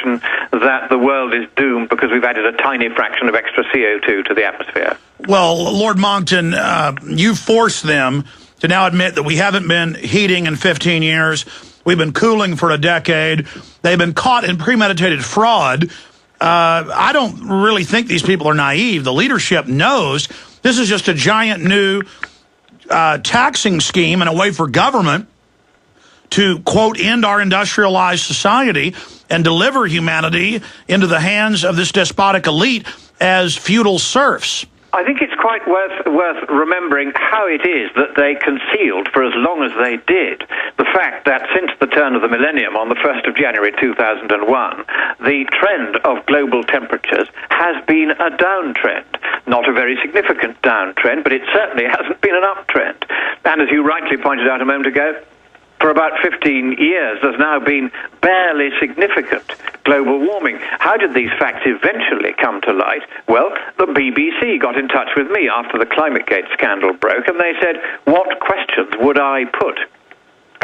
notion that the world is doomed because we've added a tiny fraction of extra CO2 to the atmosphere? Well, Lord Monckton, you forced them to now admit that we haven't been heating in 15 years. We've been cooling for a decade. They've been caught in premeditated fraud. I don't really think these people are naive. The leadership knows this is just a giant new taxing scheme and a way for government to, quote, end our industrialized society and deliver humanity into the hands of this despotic elite as feudal serfs. I think it's quite worth remembering how it is that they concealed for as long as they did the fact that since the turn of the millennium on the 1st of January 2001, the trend of global temperatures has been a downtrend. Not a very significant downtrend, but it certainly hasn't been an uptrend. And as you rightly pointed out a moment ago, for about 15 years, there's now been barely significant global warming. How did these facts eventually come to light? Well, the BBC got in touch with me after the ClimateGate scandal broke, and they said, what questions would I put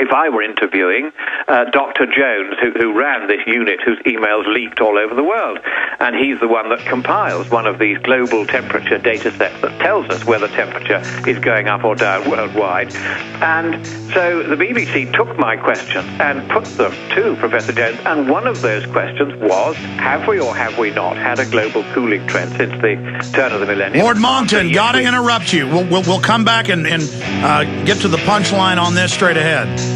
if I were interviewing Dr. Jones, who ran this unit whose emails leaked all over the world? And he's the one that compiles one of these global temperature data sets that tells us whether temperature is going up or down worldwide. And so the BBC took my questions and put them to Professor Jones, and one of those questions was, have we or have we not had a global cooling trend since the turn of the millennium? Lord Monckton, got to interrupt you. We'll come back and get to the punchline on this straight ahead.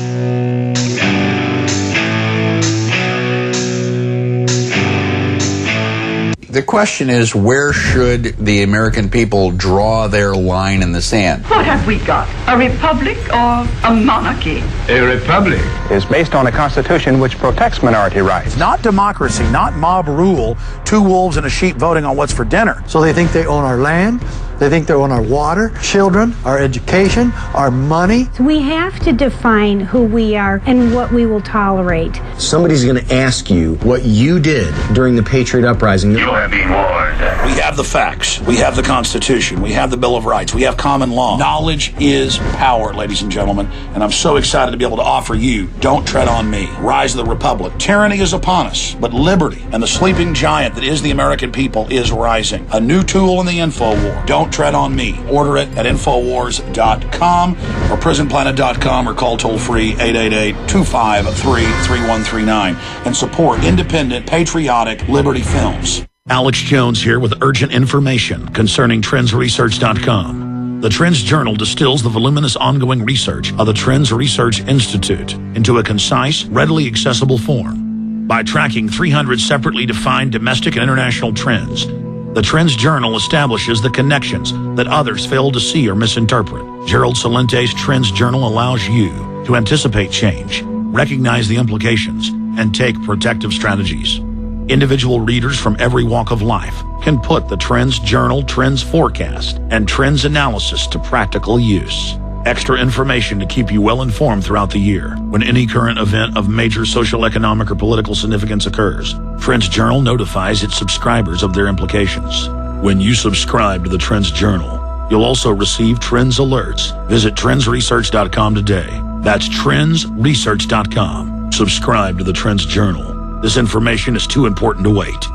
The question is, where should the American people draw their line in the sand? What have we got? A republic or a monarchy? A republic is based on a constitution which protects minority rights. Not democracy, not mob rule, two wolves and a sheep voting on what's for dinner. So they think they own our land, they think they own our water, children, our education, our money. We have to define who we are and what we will tolerate. Somebody's going to ask you what you did during the Patriot Uprising. You have been warned. We have the facts. We have the Constitution. We have the Bill of Rights. We have common law. Knowledge is power, ladies and gentlemen, and I'm so excited to be able to offer you Don't Tread on Me, Rise of the Republic. Tyranny is upon us, but liberty and the sleeping giant that is the American people is rising. A new tool in the info war. Don't Tread on Me. Order it at Infowars.com or PrisonPlanet.com or call toll-free 888-253-3139 and support independent, patriotic Liberty films. Alex Jones here with urgent information concerning TrendsResearch.com. The Trends Journal distills the voluminous ongoing research of the Trends Research Institute into a concise, readily accessible form. By tracking 300 separately defined domestic and international trends, the Trends Journal establishes the connections that others fail to see or misinterpret. Gerald Salente's Trends Journal allows you to anticipate change, recognize the implications, and take protective strategies. Individual readers from every walk of life can put the Trends Journal, Trends Forecast, and Trends Analysis to practical use. Extra information to keep you well informed throughout the year when any current event of major social, economic, or political significance occurs. Trends Journal notifies its subscribers of their implications. When you subscribe to the Trends Journal, you'll also receive Trends Alerts. Visit TrendsResearch.com today. That's TrendsResearch.com. Subscribe to the Trends Journal. This information is too important to wait.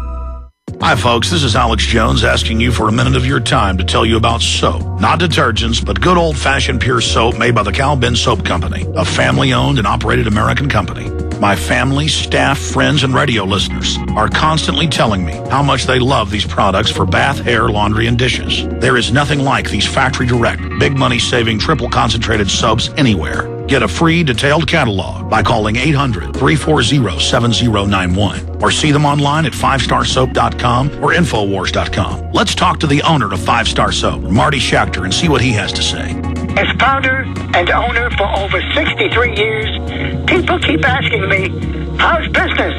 Hi folks, this is Alex Jones asking you for a minute of your time to tell you about soap. Not detergents, but good old-fashioned pure soap made by the Cal Ben Soap Company, a family-owned and operated American company. My family, staff, friends, and radio listeners are constantly telling me how much they love these products for bath, hair, laundry, and dishes. There is nothing like these factory-direct, big money-saving, triple-concentrated soaps anywhere. Get a free detailed catalog by calling 800-340-7091 or see them online at 5starsoap.com or Infowars.com. Let's talk to the owner of 5 Star Soap, Marty Schachter, and see what he has to say. As founder and owner for over 63 years, people keep asking me, how's business?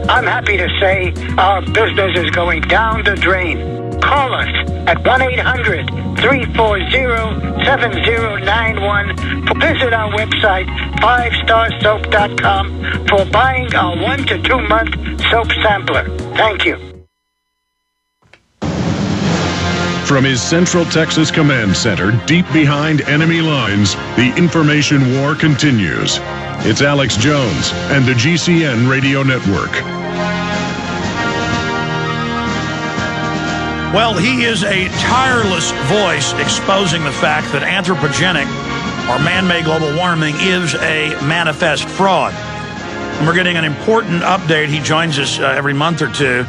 I'm happy to say our business is going down the drain. Call us at 1-800-340-7091. Visit our website, 5starsoap.com, for buying our 1 to 2 month soap sampler. Thank you. From his Central Texas Command Center, deep behind enemy lines, the information war continues. It's Alex Jones and the GCN Radio Network. Well, he is a tireless voice exposing the fact that anthropogenic or man-made global warming is a manifest fraud. And we're getting an important update. He joins us every month or two,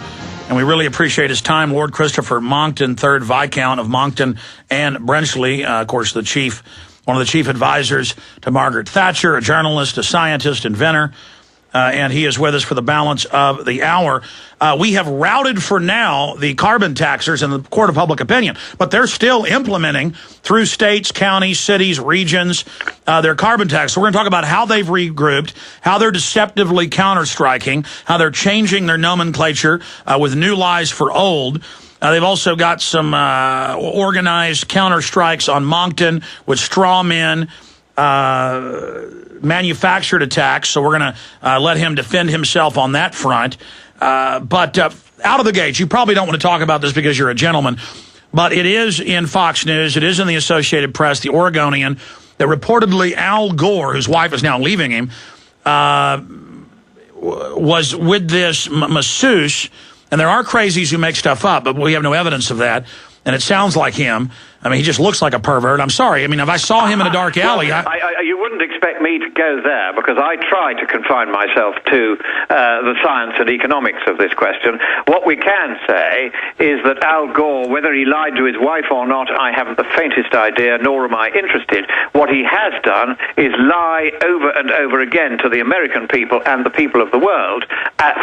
and we really appreciate his time. Lord Christopher Monckton, 3rd Viscount of Monckton and Brenchley, of course, one of the chief advisors to Margaret Thatcher, a journalist, a scientist, inventor, and he is with us for the balance of the hour. We have routed for now the carbon taxers in the court of public opinion, but they're still implementing through states, counties, cities, regions, their carbon tax. So we're going to talk about how they've regrouped, how they're deceptively counter-striking, how they're changing their nomenclature with new lies for old. They've also got some organized counter-strikes on Monckton with straw men, manufactured attacks, so we're going to let him defend himself on that front. But out of the gates, you probably don't want to talk about this because you're a gentleman, but it is in Fox News, it is in the Associated Press, the Oregonian, that reportedly Al Gore, whose wife is now leaving him, was with this masseuse, and there are crazies who make stuff up, but we have no evidence of that. And it sounds like him. I mean, he just looks like a pervert. I'm sorry. I mean, if I saw him in a dark alley... you wouldn't expect me to go there, because I try to confine myself to the science and economics of this question. What we can say is that Al Gore, whether he lied to his wife or not, I haven't the faintest idea, nor am I interested. What he has done is lie over and over again to the American people and the people of the world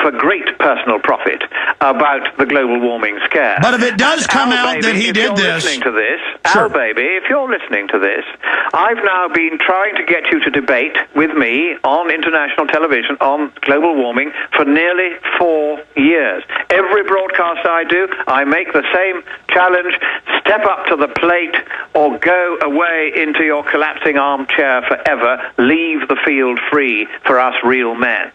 for great personal profit about the global warming scare. But if it does come out that he did this... Listening to this, sure. Al, baby, if you're listening to this, I've now been trying to get you to debate with me on international television on global warming for nearly 4 years. Every broadcast I do, I make the same challenge: step up to the plate or go away into your collapsing armchair forever. Leave the field free for us real men.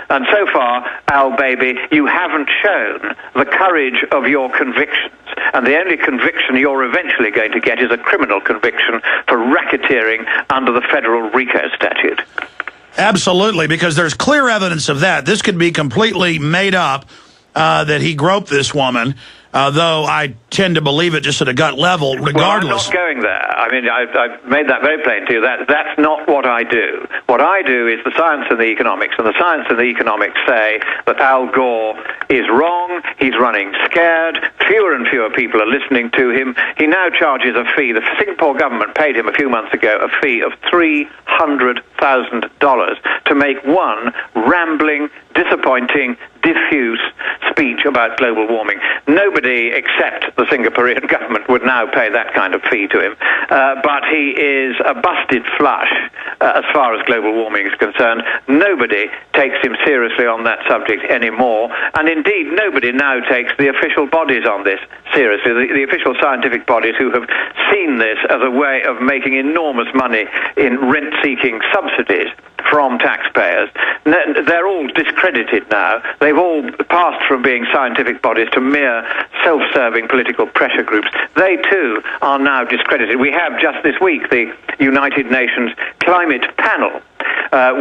And so far, Al, baby, you haven't shown the courage of your convictions. And the only conviction you're eventually going to get is a criminal conviction for racketeering under the federal RICO statute. Absolutely, because there's clear evidence of that. This could be completely made up, that he groped this woman, though I tend to believe it just at a gut level, regardless. Well, I'm not going there. I mean, I've made that very plain to you. That's not what I do. What I do is the science and the economics, and the science and the economics say that Al Gore is wrong. He's running scared. Fewer and fewer people are listening to him. He now charges a fee. The Singapore government paid him a few months ago a fee of $300,000 to make one rambling, disappointing, diffuse speech about global warming. Nobody except the Singaporean government would now pay that kind of fee to him. But he is a busted flush as far as global warming is concerned. Nobody takes him seriously on that subject anymore. And indeed, nobody now takes the official bodies on this seriously, the official scientific bodies who have seen this as a way of making enormous money in rent-seeking subsidies from taxpayers. They're all discredited now. They've all passed from being scientific bodies to mere self-serving political pressure groups. They, too, are now discredited. We have just this week the United Nations Climate Panel,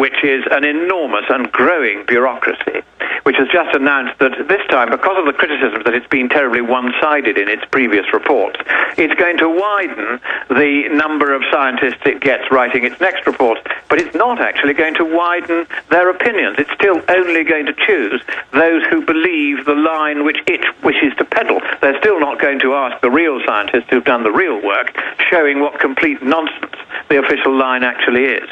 which is an enormous and growing bureaucracy, which has just announced that this time, because of the criticism that it's been terribly one-sided in its previous reports, it's going to widen the number of scientists it gets writing its next report, but it's not actually going to widen their opinions. It's still only going to choose those who believe the line which it wishes to peddle. They're still not going to ask the real scientists who've done the real work, showing what complete nonsense the official line actually is.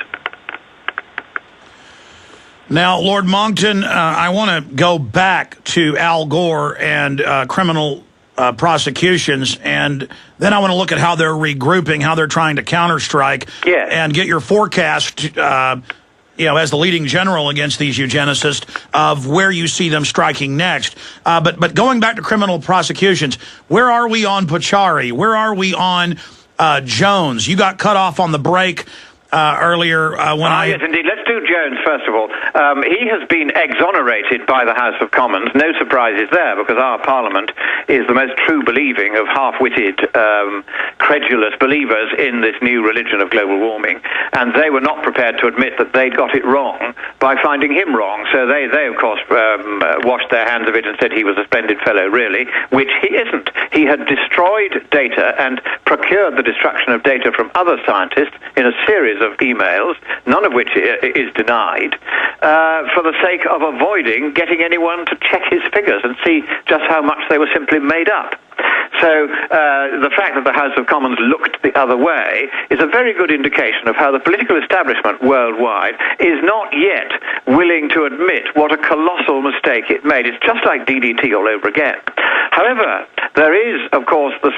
Now, Lord Monckton, I want to go back to Al Gore and criminal prosecutions, and then I want to look at how they're regrouping, how they're trying to counterstrike, and get your forecast, as the leading general against these eugenicists, of where you see them striking next. But going back to criminal prosecutions, where are we on Pachari? Where are we on Jones? You got cut off on the break. earlier when Yes, indeed. Let's do Jones, first of all. He has been exonerated by the House of Commons. No surprises there, because our Parliament is the most true-believing of half-witted, credulous believers in this new religion of global warming. And they were not prepared to admit that they'd got it wrong by finding him wrong. So they of course, washed their hands of it and said he was a splendid fellow, really, which he isn't. He had destroyed data and procured the destruction of data from other scientists in a series of emails, none of which is denied, for the sake of avoiding getting anyone to check his figures and see just how much they were simply made up. So the fact that the House of Commons looked the other way is a very good indication of how the political establishment worldwide is not yet willing to admit what a colossal mistake it made. It's just like DDT all over again. However, there is, of course, the